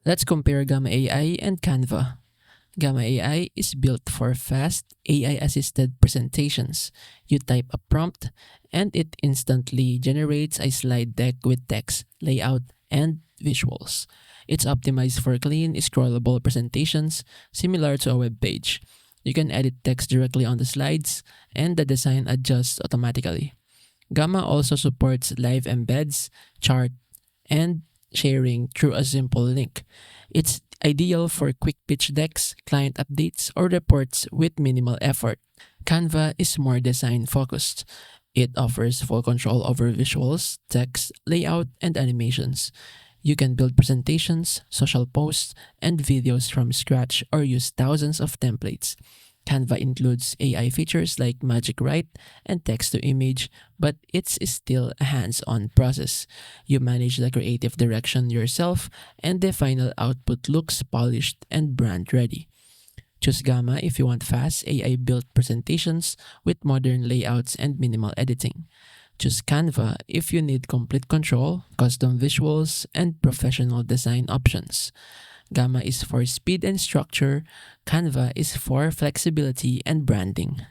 Let's compare Gamma AI and Canva. Gamma AI is built for fast, AI-assisted presentations. You type a prompt, and it instantly generates a slide deck with text, layout, and visuals. It's optimized for clean, scrollable presentations, similar to a web page. You can edit text directly on the slides, and the design adjusts automatically. Gamma also supports live embeds, chart, and sharing through a simple link. It's ideal for quick pitch decks, client updates, or reports with minimal effort. Canva is more design focused. It offers full control over visuals, text, layout, and animations. You can build presentations, social posts, and videos from scratch or use thousands of templates. Canva includes AI features like Magic Write and text to image, but it's still a hands on process. You manage the creative direction yourself, and the final output looks polished and brand ready. Choose Gamma if you want fast AI built presentations with modern layouts and minimal editing. Choose Canva if you need complete control, custom visuals, and professional design options. Gamma is for speed and structure, Canva is for flexibility and branding.